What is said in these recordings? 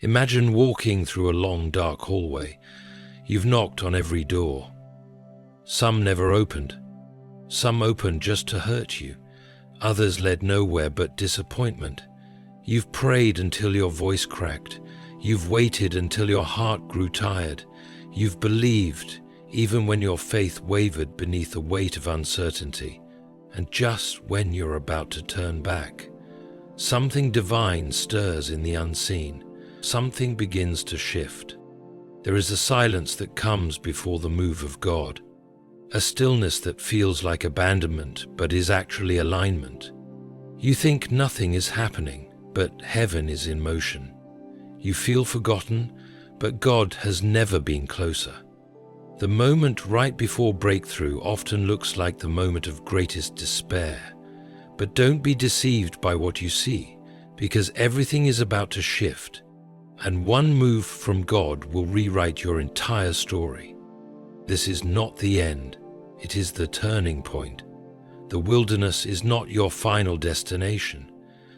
Imagine walking through a long, dark hallway. You've knocked on every door. Some never opened. Some opened just to hurt you. Others led nowhere but disappointment. You've prayed until your voice cracked. You've waited until your heart grew tired. You've believed even when your faith wavered beneath the weight of uncertainty. And just when you're about to turn back, something divine stirs in the unseen. Something begins to shift. There is a silence that comes before the move of God. A stillness that feels like abandonment but is actually alignment. You think nothing is happening, but heaven is in motion. You feel forgotten, but God has never been closer. The moment right before breakthrough often looks like the moment of greatest despair. But don't be deceived by what you see, because everything is about to shift, and one move from God will rewrite your entire story. This is not the end, it is the turning point. The wilderness is not your final destination.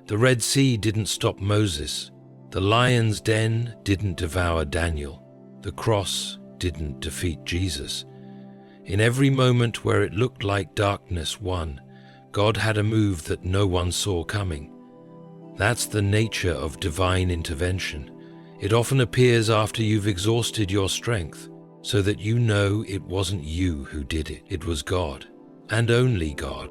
The Red Sea didn't stop Moses. The lion's den didn't devour Daniel. The cross didn't defeat Jesus. In every moment where it looked like darkness won, God had a move that no one saw coming. That's the nature of divine intervention. It often appears after you've exhausted your strength, so that you know it wasn't you who did it. It was God, and only God.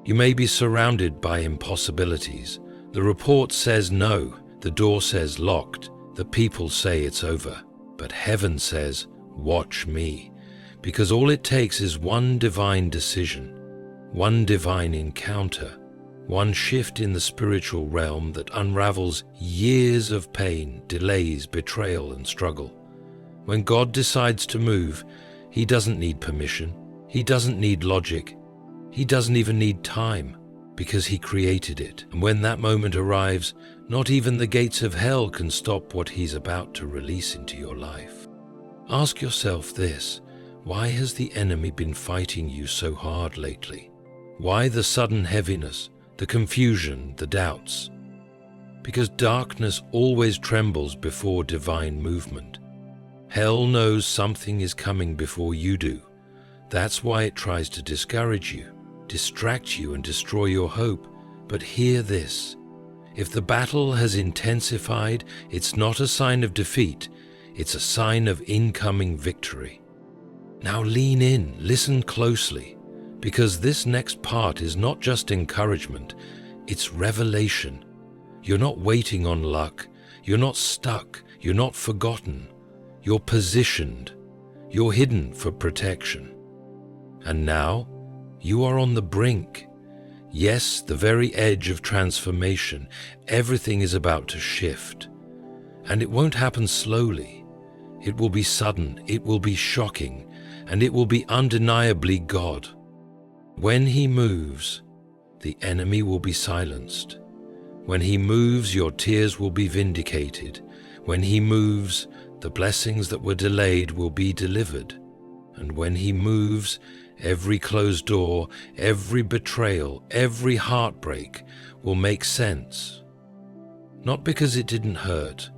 You may be surrounded by impossibilities. The report says no, the door says locked, the people say it's over. But heaven says, watch me, because all it takes is one divine decision, one divine encounter, one shift in the spiritual realm that unravels years of pain, delays, betrayal, and struggle. When God decides to move, He doesn't need permission, He doesn't need logic, He doesn't even need time, because He created it. And when that moment arrives, not even the gates of hell can stop what He's about to release into your life. Ask yourself this: why has the enemy been fighting you so hard lately? Why the sudden heaviness, the confusion, the doubts? Because darkness always trembles before divine movement. Hell knows something is coming before you do. That's why it tries to discourage you, distract you, and destroy your hope. But hear this: if the battle has intensified, it's not a sign of defeat, it's a sign of incoming victory. Now lean in, listen closely, because this next part is not just encouragement, it's revelation. You're not waiting on luck, you're not stuck, you're not forgotten. You're positioned, you're hidden for protection. And now, you are on the brink. Yes, the very edge of transformation. Everything is about to shift. And it won't happen slowly. It will be sudden, it will be shocking, and it will be undeniably God. When He moves, the enemy will be silenced. When He moves, your tears will be vindicated. When He moves, the blessings that were delayed will be delivered. And when He moves, every closed door, every betrayal, every heartbreak will make sense. Not because it didn't hurt,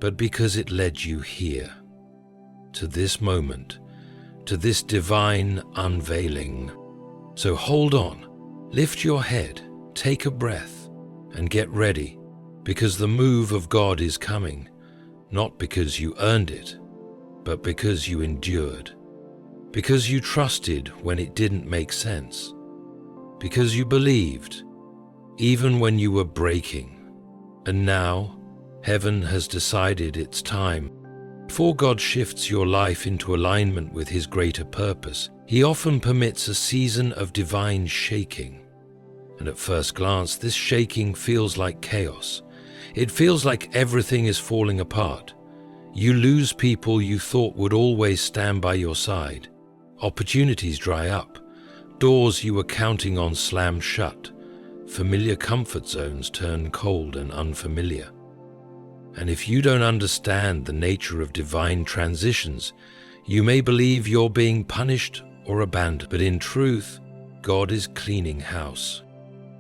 but because it led you here, to this moment, to this divine unveiling. So hold on, lift your head, take a breath, and get ready, because the move of God is coming. Not because you earned it, but because you endured. Because you trusted when it didn't make sense. Because you believed, even when you were breaking. And now, heaven has decided it's time. Before God shifts your life into alignment with His greater purpose, He often permits a season of divine shaking. And at first glance, this shaking feels like chaos. It feels like everything is falling apart. You lose people you thought would always stand by your side. Opportunities dry up. Doors you were counting on slam shut. Familiar comfort zones turn cold and unfamiliar. And if you don't understand the nature of divine transitions, you may believe you're being punished or abandoned. But in truth, God is cleaning house.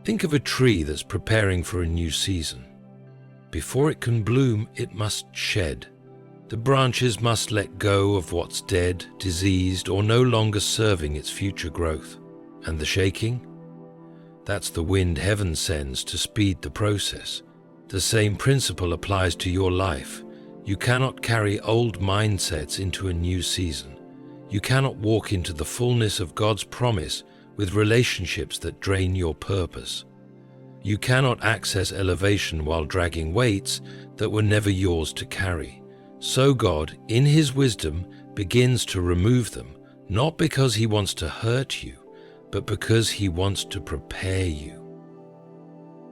Think of a tree that's preparing for a new season. Before it can bloom, it must shed. The branches must let go of what's dead, diseased, or no longer serving its future growth. And the shaking? That's the wind heaven sends to speed the process. The same principle applies to your life. You cannot carry old mindsets into a new season. You cannot walk into the fullness of God's promise with relationships that drain your purpose. You cannot access elevation while dragging weights that were never yours to carry. So God, in His wisdom, begins to remove them, not because He wants to hurt you, but because He wants to prepare you.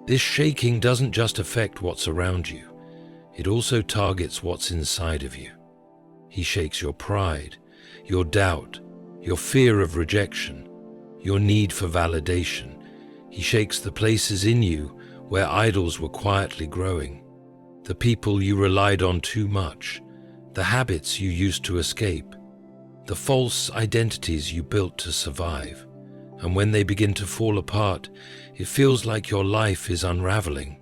This shaking doesn't just affect what's around you, it also targets what's inside of you. He shakes your pride, your doubt, your fear of rejection, your need for validation. He shakes the places in you where idols were quietly growing, the people you relied on too much, the habits you used to escape, the false identities you built to survive. And when they begin to fall apart, it feels like your life is unraveling.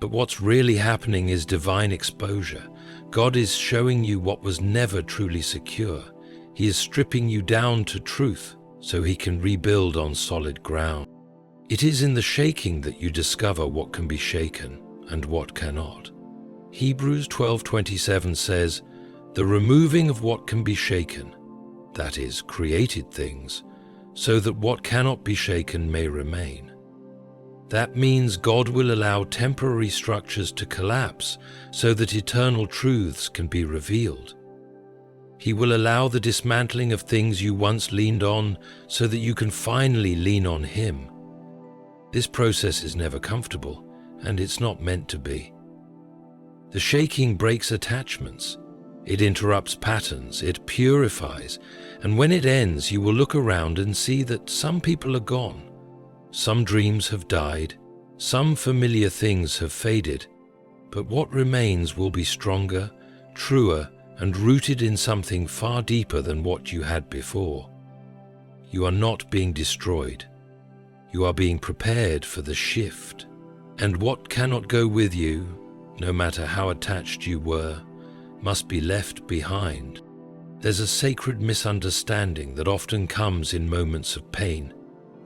But what's really happening is divine exposure. God is showing you what was never truly secure. He is stripping you down to truth so He can rebuild on solid ground. It is in the shaking that you discover what can be shaken and what cannot. Hebrews 12:27 says, "The removing of what can be shaken, that is, created things, so that what cannot be shaken may remain." That means God will allow temporary structures to collapse so that eternal truths can be revealed. He will allow the dismantling of things you once leaned on so that you can finally lean on Him. This process is never comfortable, and it's not meant to be. The shaking breaks attachments. It interrupts patterns, it purifies, and when it ends, you will look around and see that some people are gone. Some dreams have died, some familiar things have faded, but what remains will be stronger, truer, and rooted in something far deeper than what you had before. You are not being destroyed. You are being prepared for the shift. And what cannot go with you, no matter how attached you were, must be left behind. There's a sacred misunderstanding that often comes in moments of pain.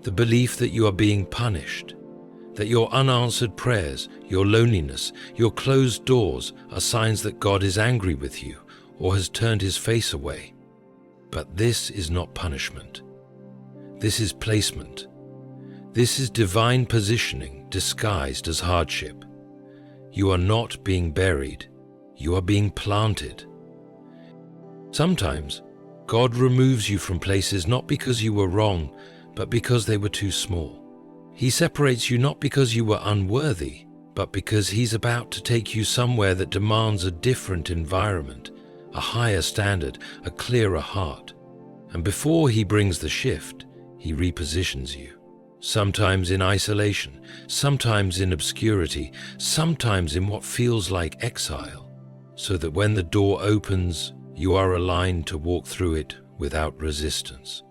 The belief that you are being punished, that your unanswered prayers, your loneliness, your closed doors are signs that God is angry with you or has turned His face away. But this is not punishment. This is placement. This is divine positioning disguised as hardship. You are not being buried. You are being planted. Sometimes, God removes you from places not because you were wrong, but because they were too small. He separates you not because you were unworthy, but because He's about to take you somewhere that demands a different environment, a higher standard, a clearer heart. And before He brings the shift, He repositions you. Sometimes in isolation, sometimes in obscurity, sometimes in what feels like exile, so that when the door opens, you are aligned to walk through it without resistance.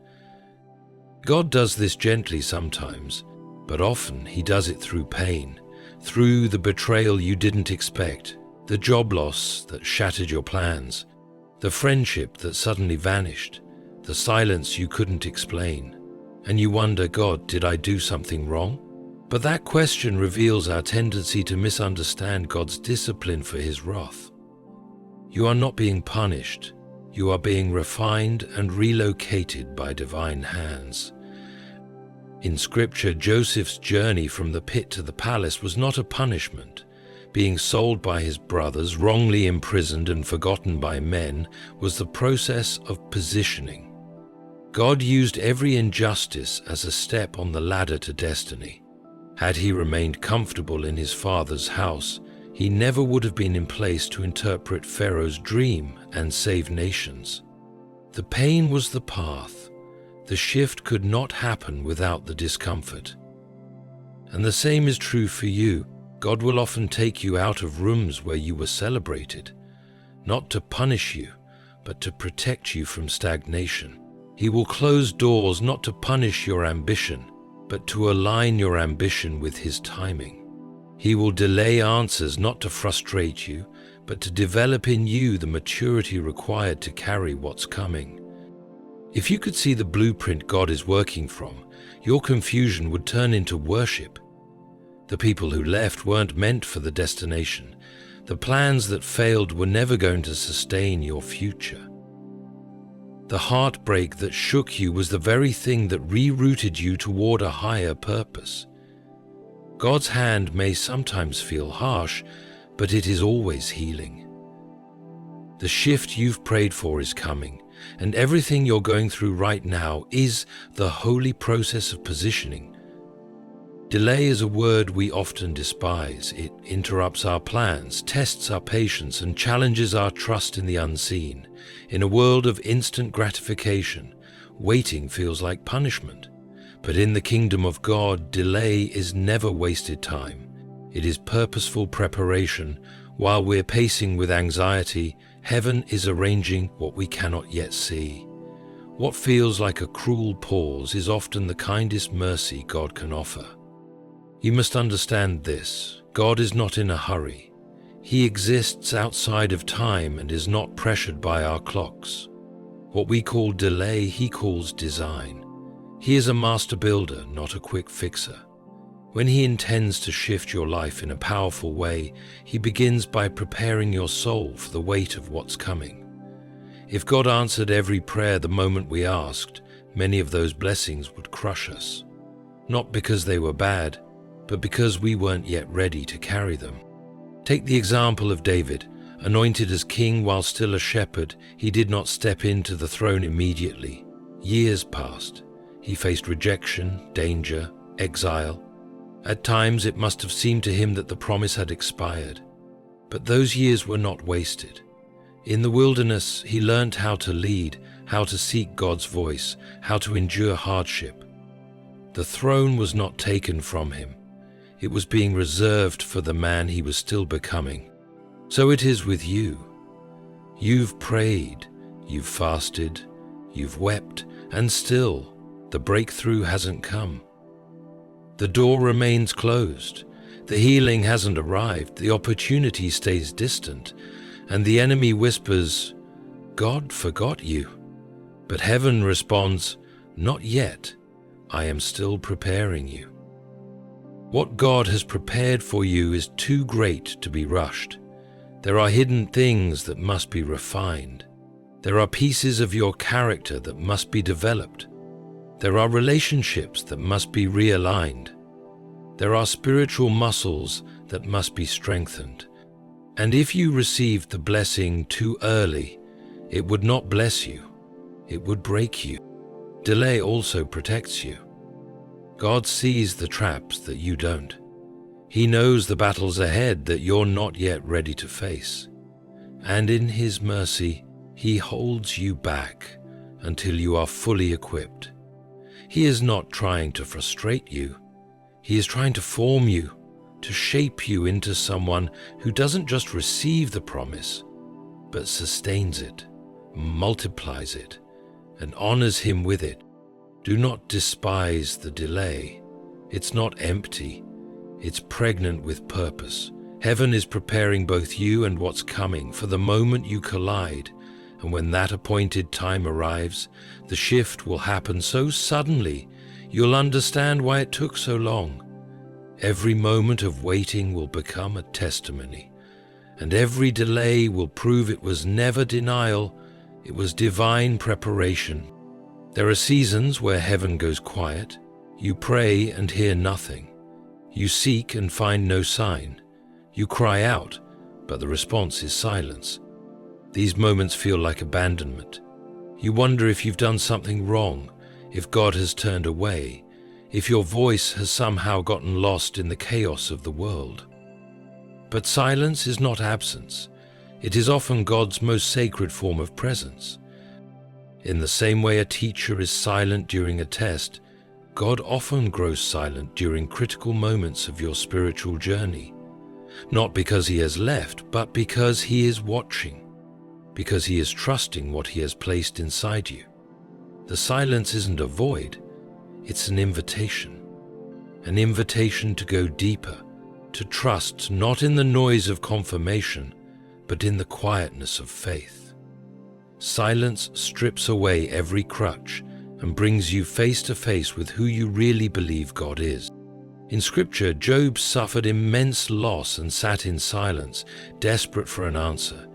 God does this gently sometimes, but often He does it through pain, through the betrayal you didn't expect, the job loss that shattered your plans, the friendship that suddenly vanished, the silence you couldn't explain. And you wonder, God, did I do something wrong? But that question reveals our tendency to misunderstand God's discipline for His wrath. You are not being punished. You are being refined and relocated by divine hands. In Scripture, Joseph's journey from the pit to the palace was not a punishment. Being sold by his brothers, wrongly imprisoned and forgotten by men, was the process of positioning. God used every injustice as a step on the ladder to destiny. Had he remained comfortable in his father's house, he never would have been in place to interpret Pharaoh's dream and save nations. The pain was the path. The shift could not happen without the discomfort. And the same is true for you. God will often take you out of rooms where you were celebrated, not to punish you, but to protect you from stagnation. He will close doors not to punish your ambition, but to align your ambition with His timing. He will delay answers not to frustrate you, but to develop in you the maturity required to carry what's coming. If you could see the blueprint God is working from, your confusion would turn into worship. The people who left weren't meant for the destination. The plans that failed were never going to sustain your future. The heartbreak that shook you was the very thing that rerouted you toward a higher purpose. God's hand may sometimes feel harsh, but it is always healing. The shift you've prayed for is coming, and everything you're going through right now is the holy process of positioning. Delay is a word we often despise. It interrupts our plans, tests our patience, and challenges our trust in the unseen. In a world of instant gratification, waiting feels like punishment. But in the kingdom of God, delay is never wasted time. It is purposeful preparation. While we're pacing with anxiety, heaven is arranging what we cannot yet see. What feels like a cruel pause is often the kindest mercy God can offer. You must understand this. God is not in a hurry. He exists outside of time and is not pressured by our clocks. What we call delay, He calls design. He is a master builder, not a quick fixer. When He intends to shift your life in a powerful way, He begins by preparing your soul for the weight of what's coming. If God answered every prayer the moment we asked, many of those blessings would crush us. Not because they were bad, but because we weren't yet ready to carry them. Take the example of David. Anointed as king while still a shepherd, he did not step into the throne immediately. Years passed. He faced rejection, danger, exile. At times it must have seemed to him that the promise had expired. But those years were not wasted. In the wilderness, he learned how to lead, how to seek God's voice, how to endure hardship. The throne was not taken from him. It was being reserved for the man he was still becoming. So it is with you. You've prayed, you've fasted, you've wept, and still the breakthrough hasn't come. The door remains closed. The healing hasn't arrived. The opportunity stays distant. And the enemy whispers, "God forgot you." But heaven responds, "Not yet. I am still preparing you." What God has prepared for you is too great to be rushed. There are hidden things that must be refined. There are pieces of your character that must be developed. There are relationships that must be realigned. There are spiritual muscles that must be strengthened. And if you received the blessing too early, it would not bless you. It would break you. Delay also protects you. God sees the traps that you don't. He knows the battles ahead that you're not yet ready to face. And in His mercy, He holds you back until you are fully equipped. He is not trying to frustrate you. He is trying to form you, to shape you into someone who doesn't just receive the promise, but sustains it, multiplies it, and honors Him with it. Do not despise the delay. It's not empty. It's pregnant with purpose. Heaven is preparing both you and what's coming for the moment you collide, and when that appointed time arrives, the shift will happen so suddenly you'll understand why it took so long. Every moment of waiting will become a testimony, and every delay will prove it was never denial, it was divine preparation. There are seasons where heaven goes quiet. You pray and hear nothing. You seek and find no sign. You cry out, but the response is silence. These moments feel like abandonment. You wonder if you've done something wrong, if God has turned away, if your voice has somehow gotten lost in the chaos of the world. But silence is not absence. It is often God's most sacred form of presence. In the same way a teacher is silent during a test, God often grows silent during critical moments of your spiritual journey. Not because He has left, but because He is watching, because He is trusting what He has placed inside you. The silence isn't a void, it's an invitation to go deeper, to trust not in the noise of confirmation, but in the quietness of faith. Silence strips away every crutch and brings you face to face with who you really believe God is. In Scripture, Job suffered immense loss and sat in silence, desperate for an answer.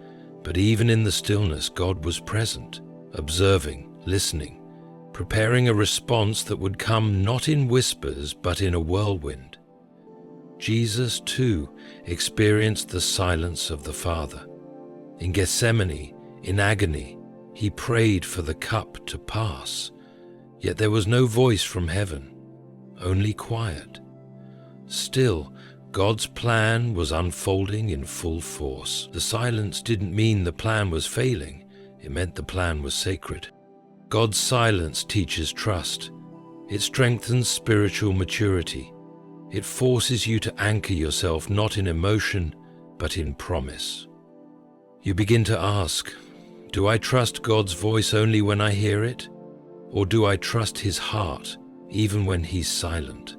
But even in the stillness, God was present, observing, listening, preparing a response that would come not in whispers but in a whirlwind. Jesus, too, experienced the silence of the Father. In Gethsemane, in agony, he prayed for the cup to pass, yet there was no voice from heaven, only quiet. Still, God's plan was unfolding in full force. The silence didn't mean the plan was failing, it meant the plan was sacred. God's silence teaches trust. It strengthens spiritual maturity. It forces you to anchor yourself not in emotion, but in promise. You begin to ask, do I trust God's voice only when I hear it? Or do I trust His heart even when He's silent?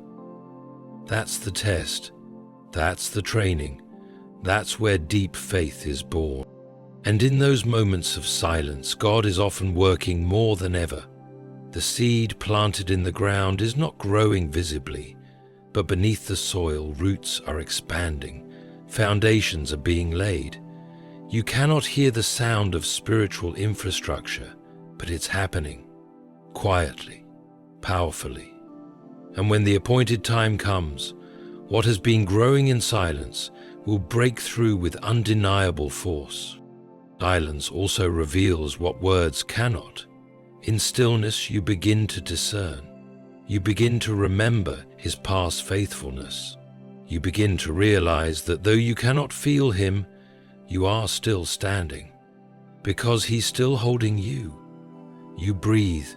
That's the test. That's the training. That's where deep faith is born. And in those moments of silence, God is often working more than ever. The seed planted in the ground is not growing visibly, but beneath the soil, roots are expanding, foundations are being laid. You cannot hear the sound of spiritual infrastructure, but it's happening, quietly, powerfully. And when the appointed time comes, what has been growing in silence will break through with undeniable force. Silence also reveals what words cannot. In stillness you begin to discern. You begin to remember His past faithfulness. You begin to realize that though you cannot feel Him, you are still standing, because He's still holding you. You breathe,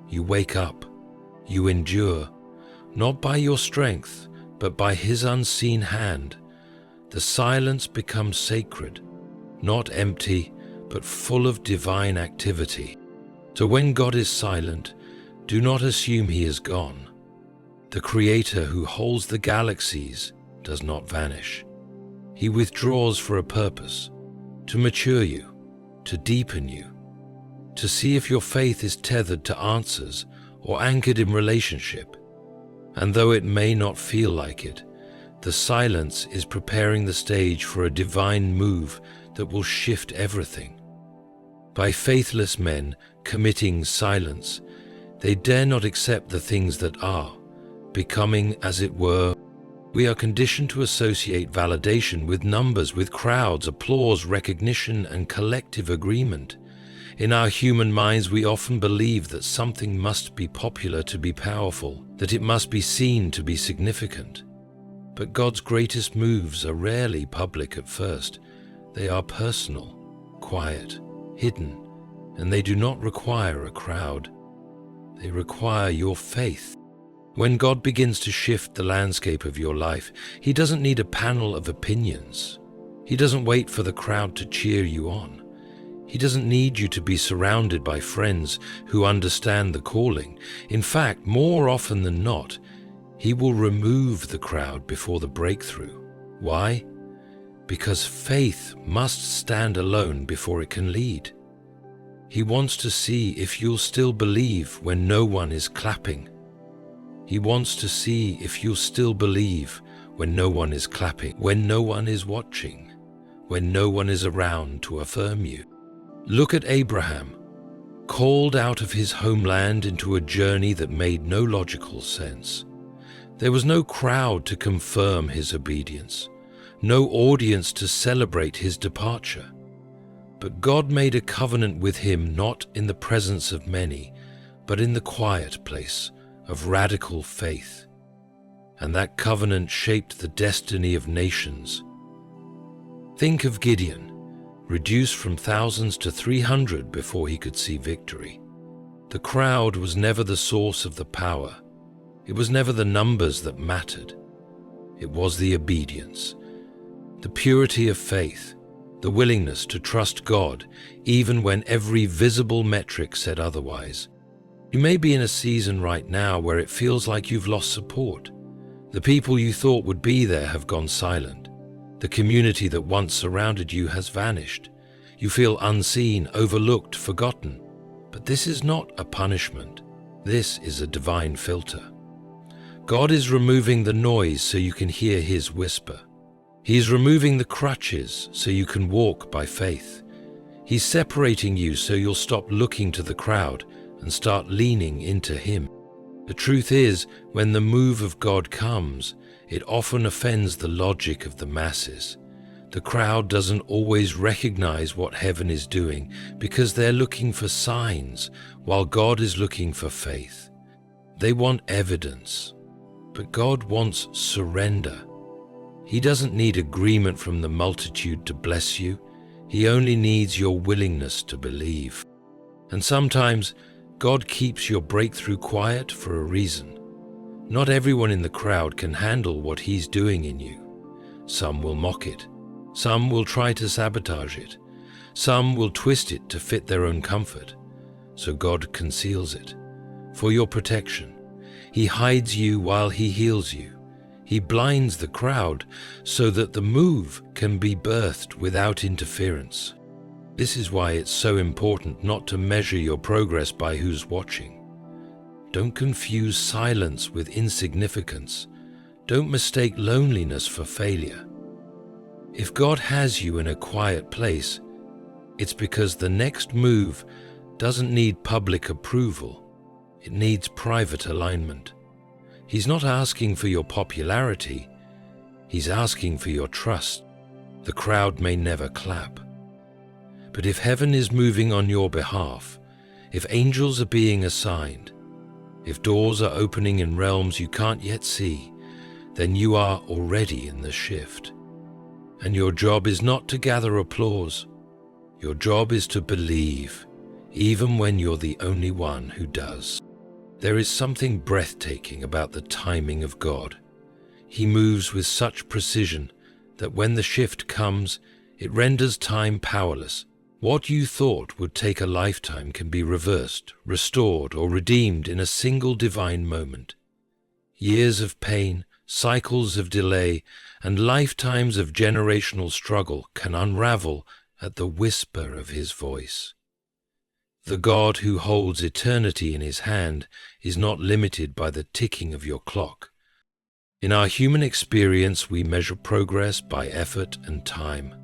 you wake up, you endure, not by your strength, but by His unseen hand. The silence becomes sacred, not empty, but full of divine activity. So when God is silent, do not assume He is gone. The Creator who holds the galaxies does not vanish. He withdraws for a purpose, to mature you, to deepen you, to see if your faith is tethered to answers or anchored in relationship. And though it may not feel like it, the silence is preparing the stage for a divine move that will shift everything. By faithless men committing silence, they dare not accept the things that are, becoming, as it were. We are conditioned to associate validation with numbers, with crowds, applause, recognition, and collective agreement. In our human minds, we often believe that something must be popular to be powerful, that it must be seen to be significant. But God's greatest moves are rarely public at first. They are personal, quiet, hidden, and they do not require a crowd. They require your faith. When God begins to shift the landscape of your life, He doesn't need a panel of opinions. He doesn't wait for the crowd to cheer you on. He doesn't need you to be surrounded by friends who understand the calling. In fact, more often than not, He will remove the crowd before the breakthrough. Why? Because faith must stand alone before it can lead. He wants to see if you'll still believe when no one is clapping. He wants to see if you'll still believe when no one is clapping, when no one is watching, when no one is around to affirm you. Look at Abraham, called out of his homeland into a journey that made no logical sense. There was no crowd to confirm his obedience, no audience to celebrate his departure. But God made a covenant with him not in the presence of many, but in the quiet place of radical faith. And that covenant shaped the destiny of nations. Think of Gideon, reduced from thousands to 300 before he could see victory. The crowd was never the source of the power. It was never the numbers that mattered. It was the obedience, the purity of faith, the willingness to trust God even when every visible metric said otherwise. You may be in a season right now where it feels like you've lost support. The people you thought would be there have gone silent. The community that once surrounded you has vanished. You feel unseen, overlooked, forgotten. But this is not a punishment. This is a divine filter. God is removing the noise so you can hear His whisper. He is removing the crutches so you can walk by faith. He's separating you so you'll stop looking to the crowd and start leaning into Him. The truth is, when the move of God comes, it often offends the logic of the masses. The crowd doesn't always recognize what heaven is doing because they're looking for signs, while God is looking for faith. They want evidence, but God wants surrender. He doesn't need agreement from the multitude to bless you. He only needs your willingness to believe. And sometimes God keeps your breakthrough quiet for a reason. Not everyone in the crowd can handle what He's doing in you. Some will mock it. Some will try to sabotage it. Some will twist it to fit their own comfort. So God conceals it. For your protection. He hides you while He heals you. He blinds the crowd so that the move can be birthed without interference. This is why it's so important not to measure your progress by who's watching. Don't confuse silence with insignificance. Don't mistake loneliness for failure. If God has you in a quiet place, it's because the next move doesn't need public approval. It needs private alignment. He's not asking for your popularity. He's asking for your trust. The crowd may never clap. But if heaven is moving on your behalf, if angels are being assigned, if doors are opening in realms you can't yet see, then you are already in the shift. And your job is not to gather applause. Your job is to believe, even when you're the only one who does. There is something breathtaking about the timing of God. He moves with such precision that when the shift comes, it renders time powerless. What you thought would take a lifetime can be reversed, restored, or redeemed in a single divine moment. Years of pain, cycles of delay, and lifetimes of generational struggle can unravel at the whisper of His voice. The God who holds eternity in His hand is not limited by the ticking of your clock. In our human experience, we measure progress by effort and time.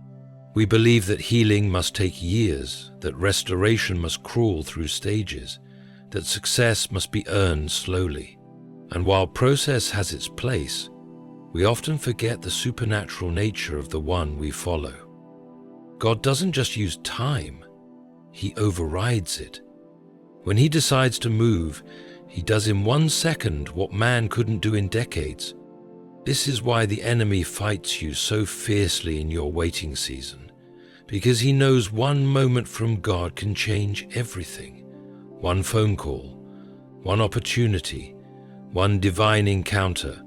We believe that healing must take years, that restoration must crawl through stages, that success must be earned slowly. And while process has its place, we often forget the supernatural nature of the one we follow. God doesn't just use time, He overrides it. When He decides to move, He does in 1 second what man couldn't do in decades. This is why the enemy fights you so fiercely in your waiting season, because he knows one moment from God can change everything. One phone call, one opportunity, one divine encounter,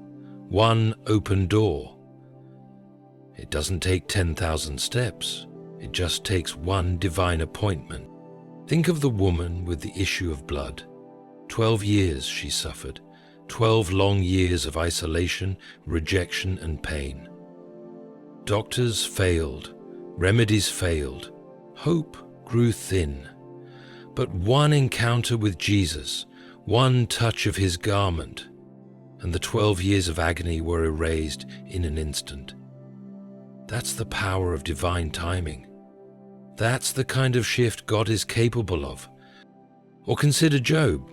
one open door. It doesn't take 10,000 steps. It just takes one divine appointment. Think of the woman with the issue of blood. 12 years she suffered. 12 long years of isolation, rejection, and pain. Doctors failed. Remedies failed. Hope grew thin. But one encounter with Jesus, one touch of His garment, and the 12 years of agony were erased in an instant. That's the power of divine timing. That's the kind of shift God is capable of. Or consider Job.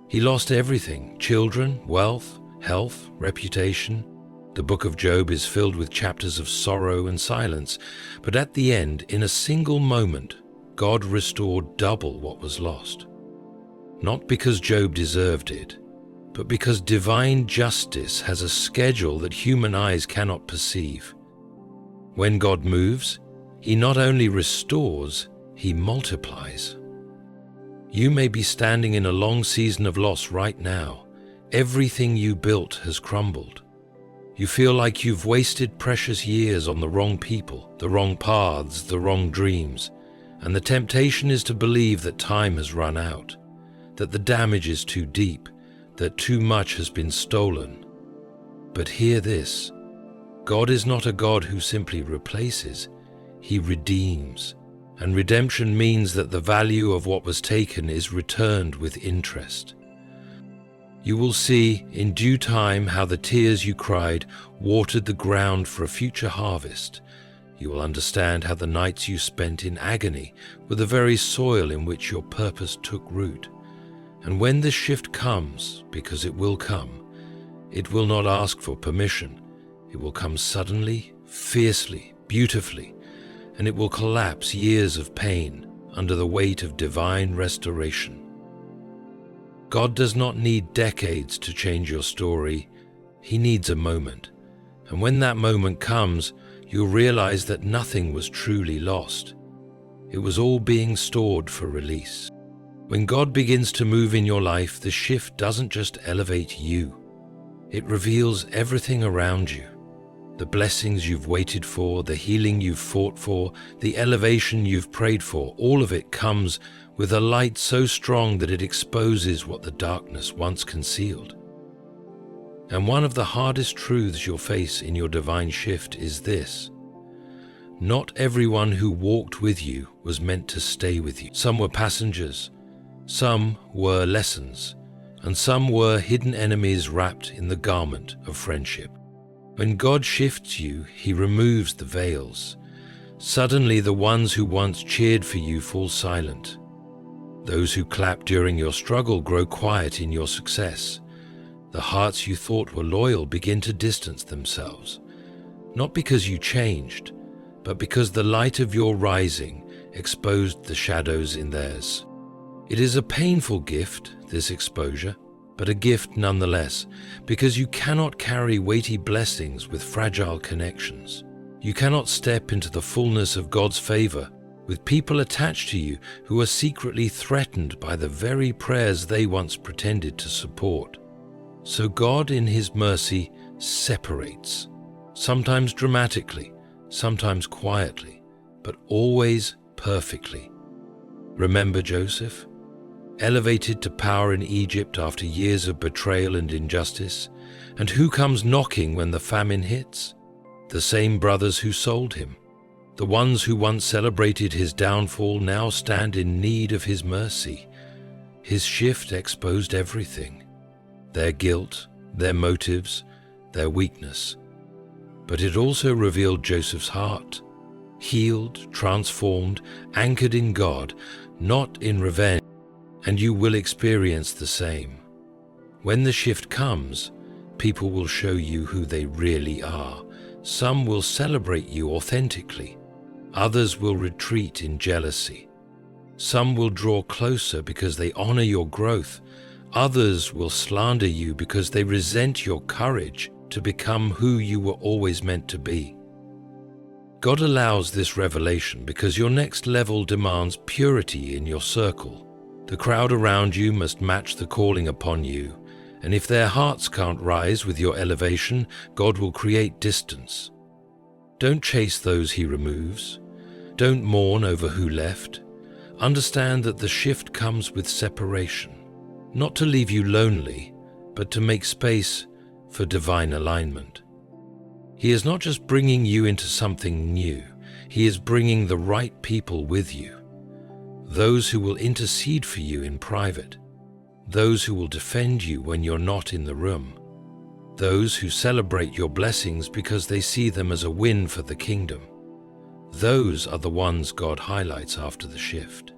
He lost everything: children, wealth, health, reputation. The book of Job is filled with chapters of sorrow and silence, but at the end, in a single moment, God restored double what was lost. Not because Job deserved it, but because divine justice has a schedule that human eyes cannot perceive. When God moves, He not only restores, He multiplies. You may be standing in a long season of loss right now. Everything you built has crumbled. You feel like you've wasted precious years on the wrong people, the wrong paths, the wrong dreams, and the temptation is to believe that time has run out, that the damage is too deep, that too much has been stolen. But hear this, God is not a God who simply replaces, He redeems. And redemption means that the value of what was taken is returned with interest. You will see in due time how the tears you cried watered the ground for a future harvest. You will understand how the nights you spent in agony were the very soil in which your purpose took root. And when the shift comes, because it will come, it will not ask for permission. It will come suddenly, fiercely, beautifully, and it will collapse years of pain under the weight of divine restoration. God does not need decades to change your story. He needs a moment. And when that moment comes, you'll realize that nothing was truly lost. It was all being stored for release. When God begins to move in your life, the shift doesn't just elevate you. It reveals everything around you. The blessings you've waited for, the healing you've fought for, the elevation you've prayed for, all of it comes with a light so strong that it exposes what the darkness once concealed. And one of the hardest truths you'll face in your divine shift is this: not everyone who walked with you was meant to stay with you. Some were passengers, some were lessons, and some were hidden enemies wrapped in the garment of friendship. When God shifts you, He removes the veils. Suddenly the ones who once cheered for you fall silent. Those who clapped during your struggle grow quiet in your success. The hearts you thought were loyal begin to distance themselves, not because you changed, but because the light of your rising exposed the shadows in theirs. It is a painful gift, this exposure, but a gift nonetheless, because you cannot carry weighty blessings with fragile connections. You cannot step into the fullness of God's favor with people attached to you who are secretly threatened by the very prayers they once pretended to support. So God, in His mercy, separates, sometimes dramatically, sometimes quietly, but always perfectly. Remember Joseph? Elevated to power in Egypt after years of betrayal and injustice, and who comes knocking when the famine hits? The same brothers who sold him. The ones who once celebrated his downfall now stand in need of His mercy. His shift exposed everything: their guilt, their motives, their weakness. But it also revealed Joseph's heart, healed, transformed, anchored in God, not in revenge. And you will experience the same. When the shift comes, people will show you who they really are. Some will celebrate you authentically. Others will retreat in jealousy. Some will draw closer because they honor your growth. Others will slander you because they resent your courage to become who you were always meant to be. God allows this revelation because your next level demands purity in your circle. The crowd around you must match the calling upon you, and if their hearts can't rise with your elevation, God will create distance. Don't chase those He removes. Don't mourn over who left. Understand that the shift comes with separation, not to leave you lonely, but to make space for divine alignment. He is not just bringing you into something new, He is bringing the right people with you. Those who will intercede for you in private, those who will defend you when you're not in the room, those who celebrate your blessings because they see them as a win for the kingdom. Those are the ones God highlights after the shift.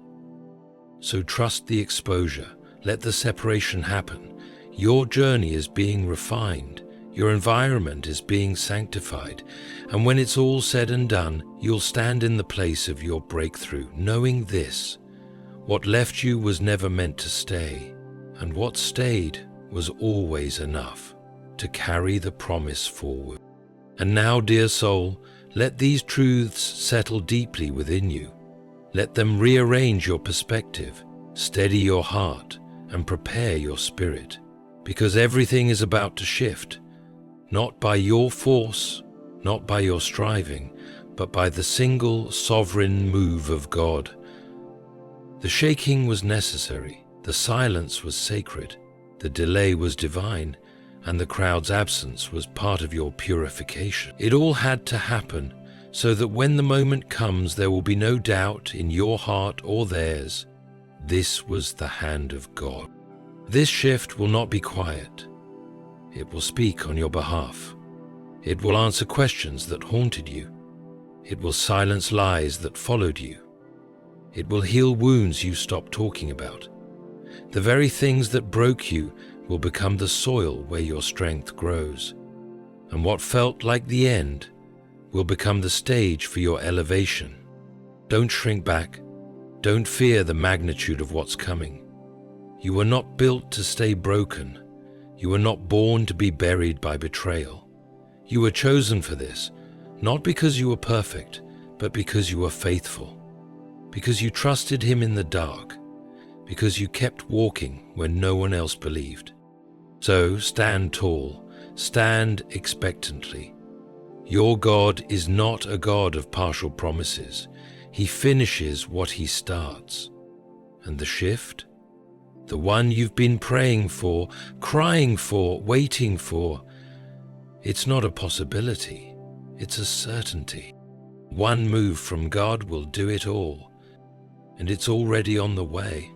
So trust the exposure, let the separation happen. Your journey is being refined, your environment is being sanctified, and when it's all said and done, you'll stand in the place of your breakthrough, knowing this: what left you was never meant to stay, and what stayed was always enough to carry the promise forward. And now, dear soul, let these truths settle deeply within you. Let them rearrange your perspective, steady your heart, and prepare your spirit, because everything is about to shift, not by your force, not by your striving, but by the single sovereign move of God. The shaking was necessary, the silence was sacred, the delay was divine, and the crowd's absence was part of your purification. It all had to happen so that when the moment comes, there will be no doubt in your heart or theirs. This was the hand of God. This shift will not be quiet. It will speak on your behalf. It will answer questions that haunted you. It will silence lies that followed you. It will heal wounds you stopped talking about. The very things that broke you will become the soil where your strength grows. And what felt like the end will become the stage for your elevation. Don't shrink back. Don't fear the magnitude of what's coming. You were not built to stay broken. You were not born to be buried by betrayal. You were chosen for this, not because you were perfect, but because you were faithful. Because you trusted Him in the dark. Because you kept walking when no one else believed. So stand tall, stand expectantly. Your God is not a God of partial promises. He finishes what He starts. And the shift? The one you've been praying for, crying for, waiting for, it's not a possibility, it's a certainty. One move from God will do it all, and it's already on the way.